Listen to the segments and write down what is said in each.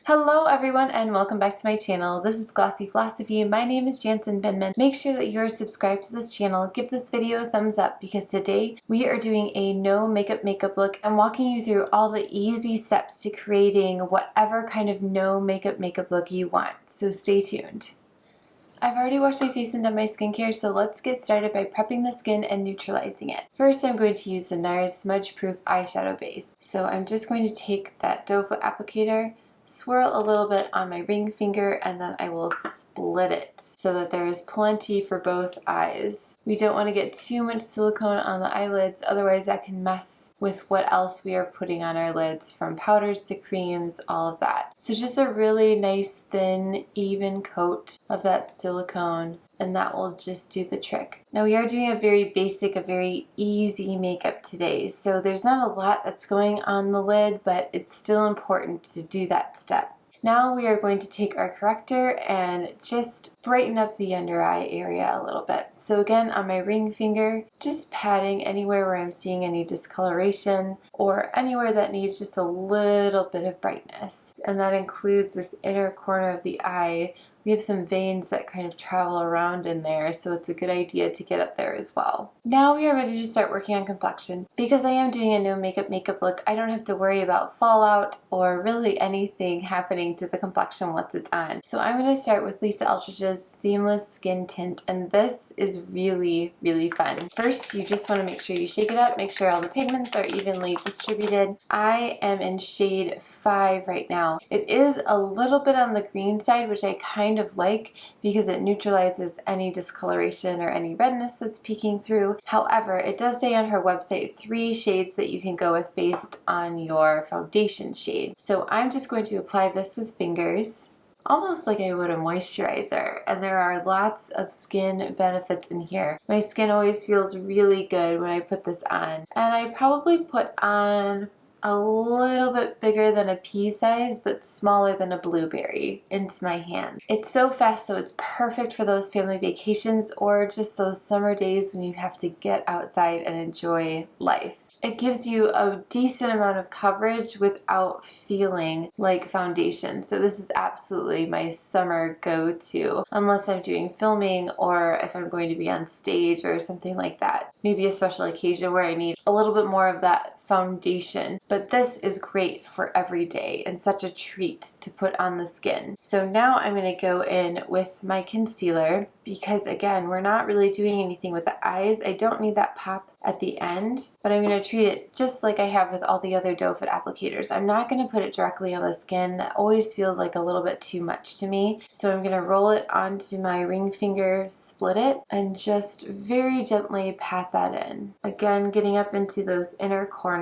Hello everyone and welcome back to my channel. This is Glossy Philosophy. My name is Jansen Binman. Make sure that you are subscribed to this channel. Give this video a thumbs up because today we are doing a no makeup look. I'm walking you through all the easy steps to creating whatever kind of no makeup look you want. So stay tuned. I've already washed my face and done my skincare, so let's get started by prepping the skin and neutralizing it. First, I'm going to use the NARS Smudge Proof Eyeshadow Base. So I'm just going to take that doe foot applicator, swirl a little bit on my ring finger, and then I will split it so that there is plenty for both eyes. We don't want to get too much silicone on the eyelids, otherwise that can mess with what else we are putting on our lids, from powders to creams, all of that. So just a really nice, thin, even coat of that silicone, and that will just do the trick. Now we are doing a very basic, a very easy makeup today, so there's not a lot that's going on the lid, but it's still important to do that step. Now we are going to take our corrector and just brighten up the under eye area a little bit. So again, on my ring finger, just patting anywhere where I'm seeing any discoloration or anywhere that needs just a little bit of brightness. And that includes this inner corner of the eye. We have some veins that kind of travel around in there, so it's a good idea to get up there as well. Now we are ready to start working on complexion. Because I am doing a no makeup look, I don't have to worry about fallout or really anything happening to the complexion once it's on. So I'm going to start with Lisa Eldridge's Seamless Skin Tint, and this is really, really fun. First, you just want to make sure you shake it up, make sure all the pigments are evenly distributed. I am in shade 5 right now. It is a little bit on the green side, which I kind of like because it neutralizes any discoloration or any redness that's peeking through. However, it does say on her website 3 shades that you can go with based on your foundation shade. So I'm just going to apply this with fingers, almost like I would a moisturizer, and there are lots of skin benefits in here. My skin always feels really good when I put this on, and I probably put on a little bit bigger than a pea size but smaller than a blueberry into my hand. It's so fast, so it's perfect for those family vacations or just those summer days when you have to get outside and enjoy life. It gives you a decent amount of coverage without feeling like foundation. So this is absolutely my summer go-to, unless I'm doing filming or if I'm going to be on stage or something like that. Maybe a special occasion where I need a little bit more of that foundation, but this is great for every day and such a treat to put on the skin. So now I'm going to go in with my concealer because again, we're not really doing anything with the eyes. I don't need that pop at the end, but I'm going to treat it just like I have with all the other doe foot applicators. I'm not going to put it directly on the skin. That always feels like a little bit too much to me. So I'm going to roll it onto my ring finger, split it, and just very gently pat that in. Again, getting up into those inner corners.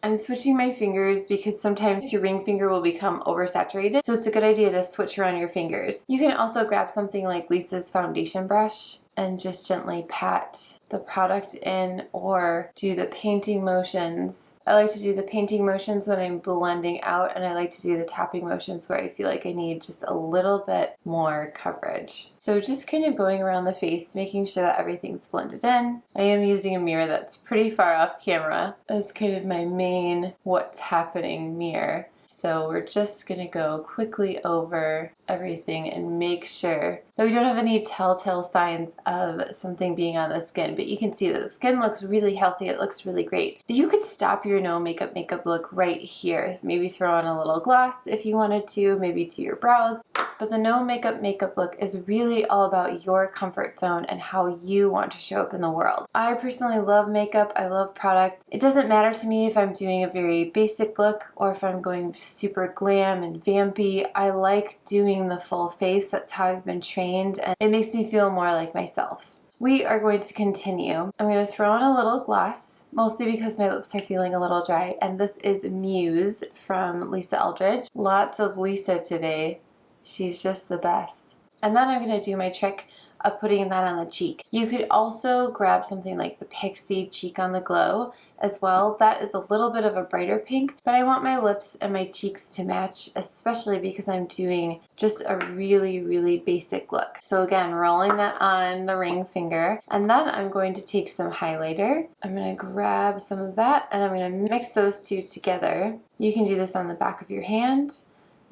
I'm switching my fingers because sometimes your ring finger will become oversaturated, so it's a good idea to switch around your fingers. You can also grab something like Lisa's foundation brush and just gently pat the product in or do the painting motions. I like to do the painting motions when I'm blending out, and I like to do the tapping motions where I feel like I need just a little bit more coverage. So just kind of going around the face, making sure that everything's blended in. I am using a mirror that's pretty far off camera as kind of my main what's happening mirror. So we're just going to go quickly over everything and make sure that we don't have any telltale signs of something being on the skin. But you can see that the skin looks really healthy. It looks really great. You could stop your no makeup look right here. Maybe throw on a little gloss if you wanted to, maybe do your brows. But the no makeup look is really all about your comfort zone and how you want to show up in the world. I personally love makeup. I love product. It doesn't matter to me if I'm doing a very basic look or if I'm going super glam and vampy. I like doing the full face. That's how I've been trained, and it makes me feel more like myself. We are going to continue. I'm going to throw on a little gloss, mostly because my lips are feeling a little dry, and this is Muse from Lisa Eldridge. Lots of Lisa today. She's just the best. And then I'm going to do my trick of putting that on the cheek. You could also grab something like the Pixie Cheek on the Glow as well. That is a little bit of a brighter pink, but I want my lips and my cheeks to match, especially because I'm doing just a really, really basic look. So again, rolling that on the ring finger, and then I'm going to take some highlighter. I'm going to grab some of that and I'm going to mix those two together. You can do this on the back of your hand.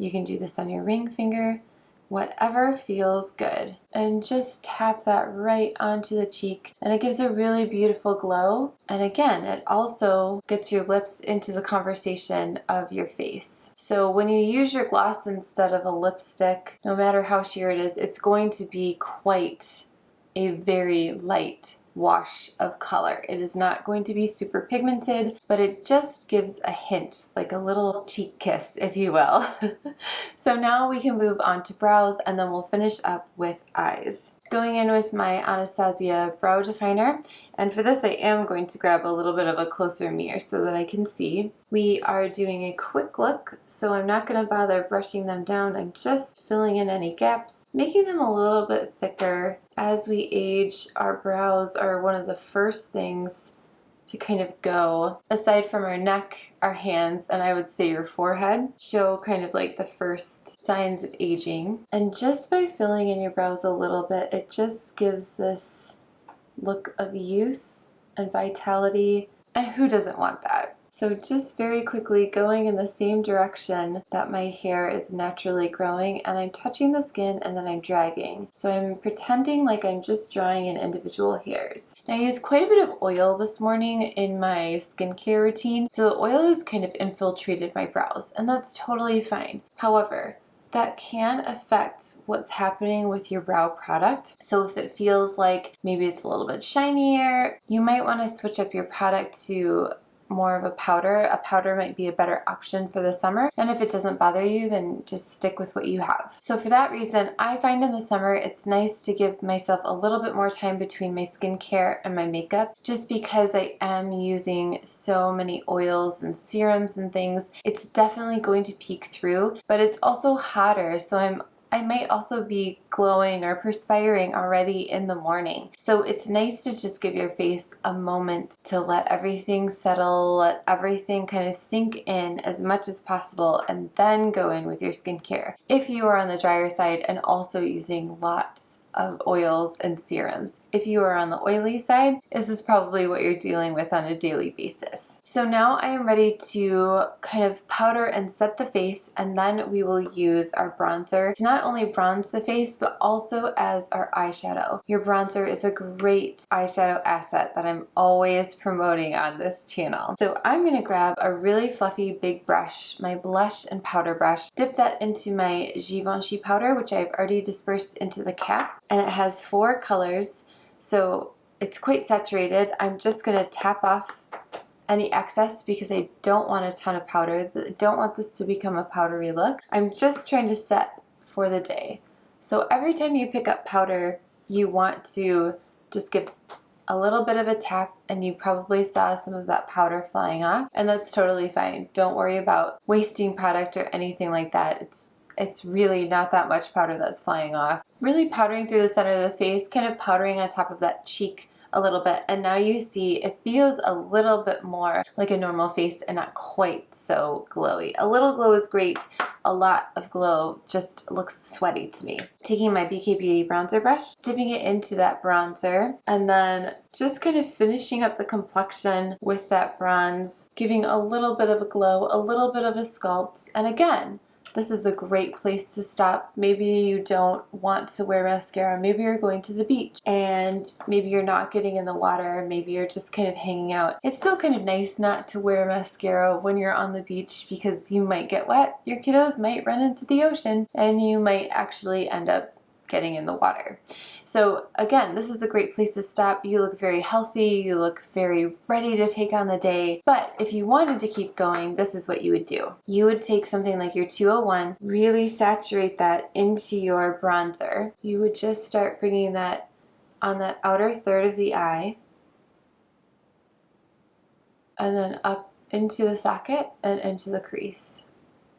You can do this on your ring finger, whatever feels good. And just tap that right onto the cheek, and it gives a really beautiful glow. And again, it also gets your lips into the conversation of your face. So when you use your gloss instead of a lipstick, no matter how sheer it is, it's going to be quite a very light wash of color. It is not going to be super pigmented, but it just gives a hint, like a little cheek kiss, if you will. So now we can move on to brows, and then we'll finish up with eyes. Going in with my Anastasia brow definer, and for this I am going to grab a little bit of a closer mirror so that I can see. We are doing a quick look, so I'm not going to bother brushing them down. I'm just filling in any gaps, making them a little bit thicker. As we age, our brows are one of the first things to kind of go. Aside from our neck, our hands, and I would say your forehead, show kind of like the first signs of aging. And just by filling in your brows a little bit, it just gives this look of youth and vitality. And who doesn't want that? So just very quickly going in the same direction that my hair is naturally growing, and I'm touching the skin and then I'm dragging. So I'm pretending like I'm just drawing in individual hairs. Now I used quite a bit of oil this morning in my skincare routine, so the oil has kind of infiltrated my brows, and that's totally fine. However, that can affect what's happening with your brow product. So if it feels like maybe it's a little bit shinier, you might want to switch up your product to more of a powder. A powder might be a better option for the summer, and if it doesn't bother you, then just stick with what you have. So for that reason, I find in the summer it's nice to give myself a little bit more time between my skincare and my makeup, just because I am using so many oils and serums and things. It's definitely going to peek through, but it's also hotter, so I might also be glowing or perspiring already in the morning. So it's nice to just give your face a moment to let everything settle, let everything kind of sink in as much as possible, and then go in with your skincare. If you are on the drier side and also using lots of oils and serums. If you are on the oily side, this is probably what you're dealing with on a daily basis. So now I am ready to kind of powder and set the face, and then we will use our bronzer to not only bronze the face, but also as our eyeshadow. Your bronzer is a great eyeshadow asset that I'm always promoting on this channel. So I'm going to grab a really fluffy big brush, my blush and powder brush, dip that into my Givenchy powder, which I've already dispersed into the cap. And it has 4 colors, so it's quite saturated. I'm just going to tap off any excess because I don't want a ton of powder. I don't want this to become a powdery look. I'm just trying to set for the day. So every time you pick up powder, you want to just give a little bit of a tap, and you probably saw some of that powder flying off, and that's totally fine. Don't worry about wasting product or anything like that. It's really not that much powder that's flying off. Really powdering through the center of the face, kind of powdering on top of that cheek a little bit, and now you see it feels a little bit more like a normal face and not quite so glowy. A little glow is great. A lot of glow just looks sweaty to me. Taking my BK Beauty bronzer brush, dipping it into that bronzer, and then just kind of finishing up the complexion with that bronze, giving a little bit of a glow, a little bit of a sculpt, and again, this is a great place to stop. Maybe you don't want to wear mascara. Maybe you're going to the beach and maybe you're not getting in the water. Maybe you're just kind of hanging out. It's still kind of nice not to wear mascara when you're on the beach because you might get wet. Your kiddos might run into the ocean and you might actually end up getting in the water. So again, this is a great place to stop. You look very healthy, you look very ready to take on the day. But if you wanted to keep going, this is what you would do. You would take something like your 201, really saturate that into your bronzer. You would just start bringing that on that outer third of the eye, and then up into the socket and into the crease.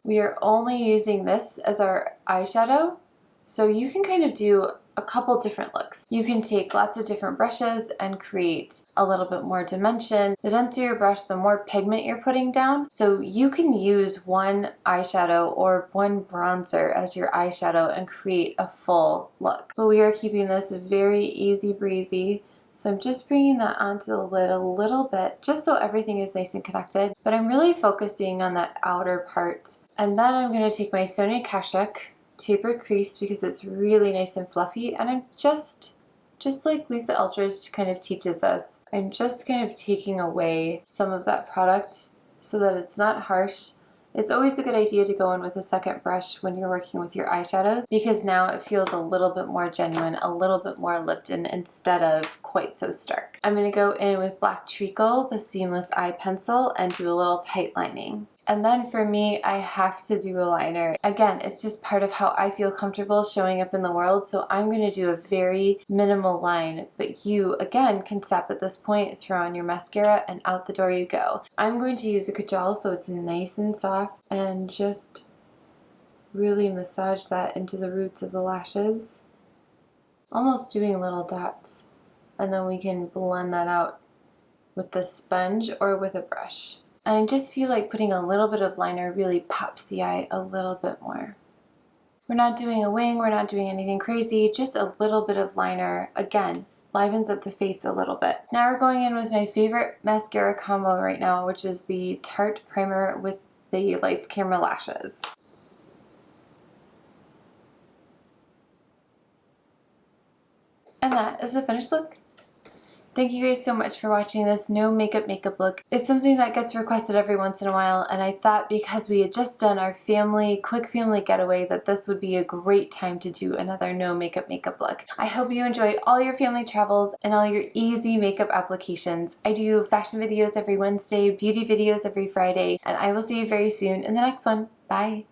We are only using this as our eyeshadow, so you can kind of do a couple different looks. You can take lots of different brushes and create a little bit more dimension. The denser your brush, the more pigment you're putting down. So you can use one eyeshadow or one bronzer as your eyeshadow and create a full look. But we are keeping this very easy breezy. So I'm just bringing that onto the lid a little bit, just so everything is nice and connected. But I'm really focusing on that outer part And then I'm going to take my Sonia Kashuk tapered crease because it's really nice and fluffy, and I'm just like Lisa Eldridge kind of teaches us, I'm just kind of taking away some of that product so that it's not harsh. It's always a good idea to go in with a second brush when you're working with your eyeshadows because now it feels a little bit more genuine, a little bit more lived in instead of quite so stark. I'm going to go in with black Treacle, the seamless eye pencil, and do a little tight lining. And then for me, I have to do a liner. Again, it's just part of how I feel comfortable showing up in the world, so I'm going to do a very minimal line, but you, again, can stop at this point, throw on your mascara, and out the door you go. I'm going to use a kajal so it's nice and soft, and just really massage that into the roots of the lashes, almost doing little dots, and then we can blend that out with the sponge or with a brush. And I just feel like putting a little bit of liner really pops the eye a little bit more. We're not doing a wing, we're not doing anything crazy, just a little bit of liner. Again, livens up the face a little bit. Now we're going in with my favorite mascara combo right now, which is the Tarte Primer with the Lights Camera Lashes. And that is the finished look. Thank you guys so much for watching this no makeup look. It's something that gets requested every once in a while, and I thought because we had just done our quick family getaway that this would be a great time to do another no makeup look. I hope you enjoy all your family travels and all your easy makeup applications. I do fashion videos every Wednesday, beauty videos every Friday, and I will see you very soon in the next one. Bye!